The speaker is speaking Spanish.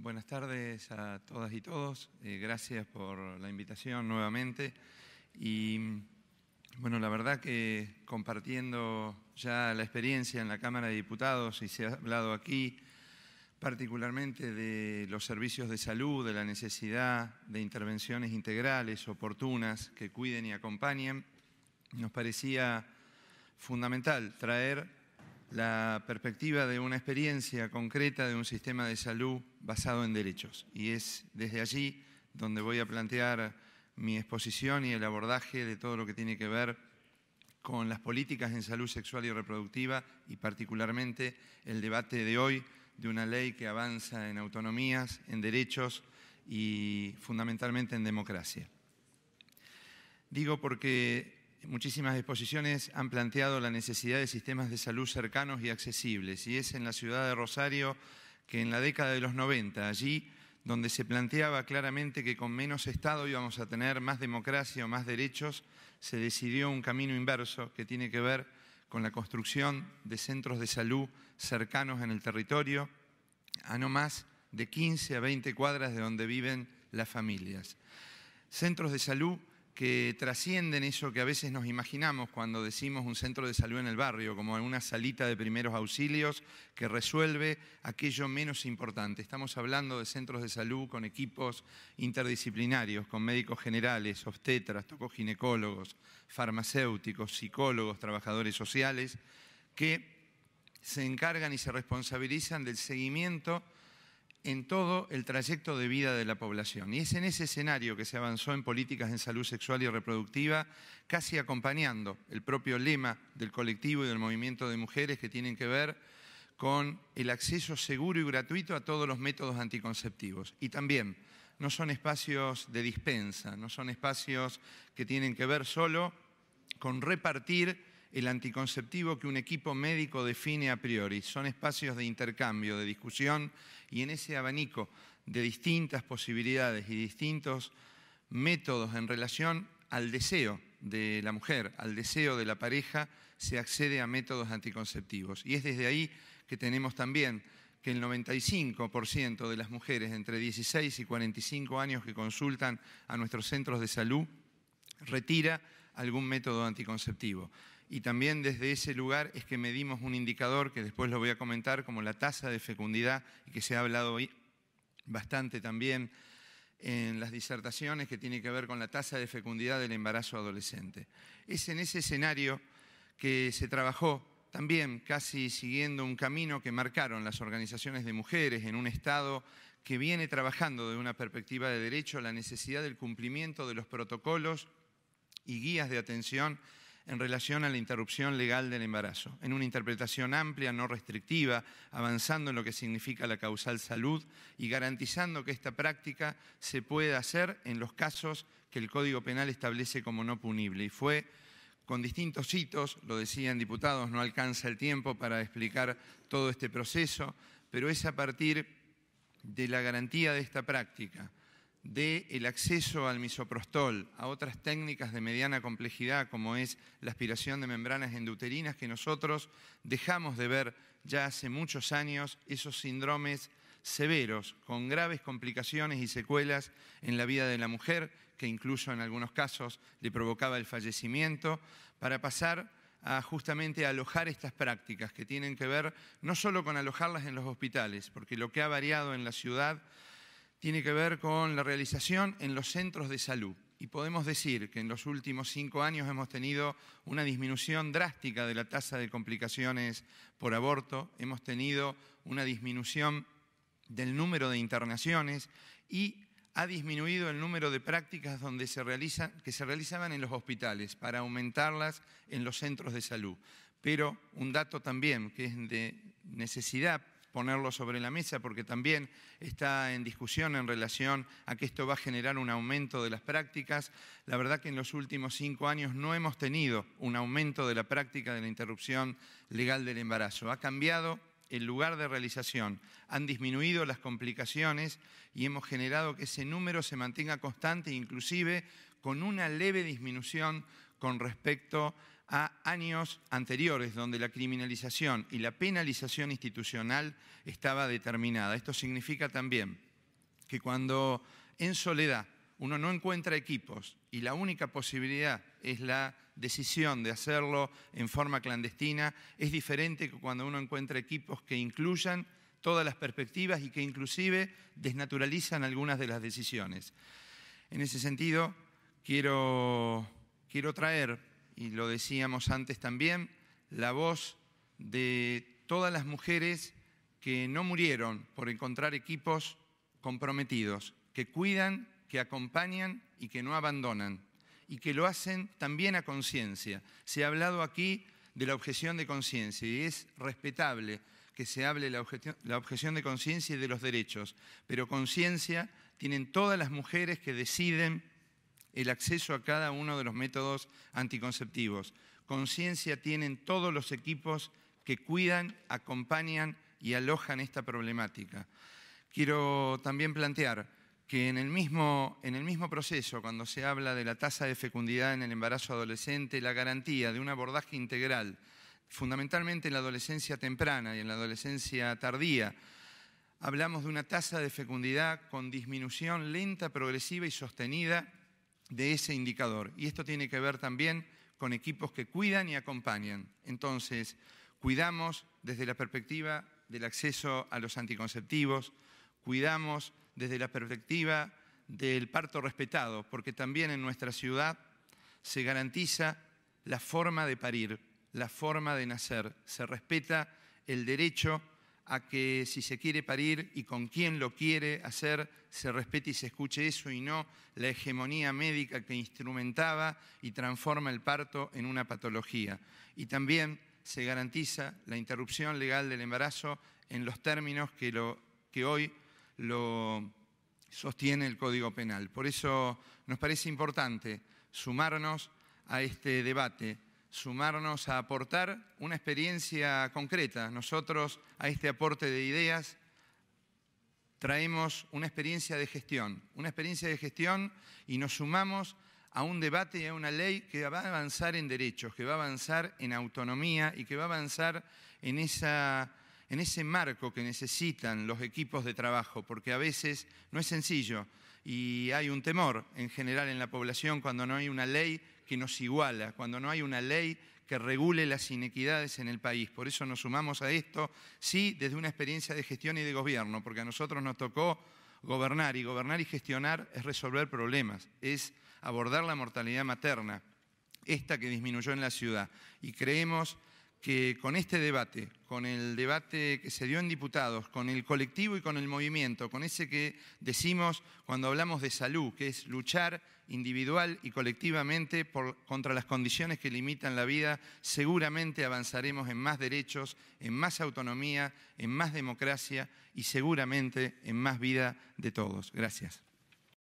Buenas tardes a todas y todos. Gracias por la invitación nuevamente. Y bueno, la verdad que compartiendo ya la experiencia en la Cámara de Diputados, y se ha hablado aquí particularmente de los servicios de salud, de la necesidad de intervenciones integrales, oportunas, que cuiden y acompañen, nos parecía fundamental traer la perspectiva de una experiencia concreta de un sistema de salud basado en derechos. Y es desde allí donde voy a plantear mi exposición y el abordaje de todo lo que tiene que ver con las políticas en salud sexual y reproductiva y particularmente el debate de hoy de una ley que avanza en autonomías, en derechos y fundamentalmente en democracia. Digo porque muchísimas exposiciones han planteado la necesidad de sistemas de salud cercanos y accesibles, y es en la ciudad de Rosario que en la década de los 90, allí donde se planteaba claramente que con menos Estado íbamos a tener más democracia o más derechos, se decidió un camino inverso que tiene que ver con la construcción de centros de salud cercanos en el territorio, a no más de 15 a 20 cuadras de donde viven las familias. Centros de salud que trascienden eso que a veces nos imaginamos cuando decimos un centro de salud en el barrio, como una salita de primeros auxilios que resuelve aquello menos importante. Estamos hablando de centros de salud con equipos interdisciplinarios, con médicos generales, obstetras, tocoginecólogos, farmacéuticos, psicólogos, trabajadores sociales, que se encargan y se responsabilizan del seguimiento en todo el trayecto de vida de la población. Y es en ese escenario que se avanzó en políticas en salud sexual y reproductiva, casi acompañando el propio lema del colectivo y del movimiento de mujeres que tienen que ver con el acceso seguro y gratuito a todos los métodos anticonceptivos. Y también no son espacios de dispensa, no son espacios que tienen que ver solo con repartir el anticonceptivo que un equipo médico define a priori. Son espacios de intercambio, de discusión, y en ese abanico de distintas posibilidades y distintos métodos en relación al deseo de la mujer, al deseo de la pareja, se accede a métodos anticonceptivos. Y es desde ahí que tenemos también que el 95% de las mujeres entre 16 y 45 años que consultan a nuestros centros de salud retira algún método anticonceptivo. Y también desde ese lugar es que medimos un indicador que después lo voy a comentar como la tasa de fecundidad y que se ha hablado hoy bastante también en las disertaciones que tiene que ver con la tasa de fecundidad del embarazo adolescente. Es en ese escenario que se trabajó también casi siguiendo un camino que marcaron las organizaciones de mujeres en un Estado que viene trabajando de una perspectiva de derecho la necesidad del cumplimiento de los protocolos y guías de atención en relación a la interrupción legal del embarazo, en una interpretación amplia, no restrictiva, avanzando en lo que significa la causal salud y garantizando que esta práctica se pueda hacer en los casos que el Código Penal establece como no punible. Y fue con distintos hitos, lo decían diputados, no alcanza el tiempo para explicar todo este proceso, pero es a partir de la garantía de esta práctica, del acceso al misoprostol, a otras técnicas de mediana complejidad como es la aspiración de membranas endouterinas, que nosotros dejamos de ver ya hace muchos años esos síndromes severos, con graves complicaciones y secuelas en la vida de la mujer, que incluso en algunos casos le provocaba el fallecimiento, para pasar a justamente alojar estas prácticas que tienen que ver no solo con alojarlas en los hospitales, porque lo que ha variado en la ciudad tiene que ver con la realización en los centros de salud. Y podemos decir que en los últimos 5 años hemos tenido una disminución drástica de la tasa de complicaciones por aborto, hemos tenido una disminución del número de internaciones y ha disminuido el número de prácticas que se realizaban en los hospitales para aumentarlas en los centros de salud. Pero un dato también que es de necesidad ponerlo sobre la mesa porque también está en discusión en relación a que esto va a generar un aumento de las prácticas. La verdad que en los últimos 5 años no hemos tenido un aumento de la práctica de la interrupción legal del embarazo. Ha cambiado el lugar de realización, han disminuido las complicaciones y hemos generado que ese número se mantenga constante, inclusive con una leve disminución con respecto a años anteriores, donde la criminalización y la penalización institucional estaba determinada. Esto significa también que cuando en soledad uno no encuentra equipos y la única posibilidad es la decisión de hacerlo en forma clandestina, es diferente que cuando uno encuentra equipos que incluyan todas las perspectivas y que inclusive desnaturalizan algunas de las decisiones. En ese sentido, quiero traer, y lo decíamos antes también, la voz de todas las mujeres que no murieron por encontrar equipos comprometidos, que cuidan, que acompañan y que no abandonan, y que lo hacen también a conciencia. Se ha hablado aquí de la objeción de conciencia y es respetable que se hable la objeción de conciencia y de los derechos, pero conciencia tienen todas las mujeres que deciden el acceso a cada uno de los métodos anticonceptivos. Conciencia tienen todos los equipos que cuidan, acompañan y alojan esta problemática. Quiero también plantear que en el mismo proceso, cuando se habla de la tasa de fecundidad en el embarazo adolescente, la garantía de un abordaje integral, fundamentalmente en la adolescencia temprana y en la adolescencia tardía, hablamos de una tasa de fecundidad con disminución lenta, progresiva y sostenida de ese indicador. Y esto tiene que ver también con equipos que cuidan y acompañan. Entonces, cuidamos desde la perspectiva del acceso a los anticonceptivos, cuidamos desde la perspectiva del parto respetado, porque también en nuestra ciudad se garantiza la forma de parir, la forma de nacer. Se respeta el derecho a que si se quiere parir y con quién lo quiere hacer, se respete y se escuche eso y no la hegemonía médica que instrumentaba y transforma el parto en una patología. Y también se garantiza la interrupción legal del embarazo en los términos que hoy lo sostiene el Código Penal. Por eso nos parece importante sumarnos a este debate, sumarnos a aportar una experiencia concreta. Nosotros a este aporte de ideas traemos una experiencia de gestión y nos sumamos a un debate y a una ley que va a avanzar en derechos, que va a avanzar en autonomía y que va a avanzar en ese marco que necesitan los equipos de trabajo, porque a veces no es sencillo y hay un temor en general en la población cuando no hay una ley que nos iguala, cuando no hay una ley que regule las inequidades en el país. Por eso nos sumamos a esto, sí, desde una experiencia de gestión y de gobierno, porque a nosotros nos tocó gobernar y gestionar es resolver problemas, es abordar la mortalidad materna, esta que disminuyó en la ciudad. Y creemos que con este debate, con el debate que se dio en diputados, con el colectivo y con el movimiento, con ese que decimos cuando hablamos de salud, que es luchar individual y colectivamente contra las condiciones que limitan la vida, seguramente avanzaremos en más derechos, en más autonomía, en más democracia y seguramente en más vida de todos. Gracias.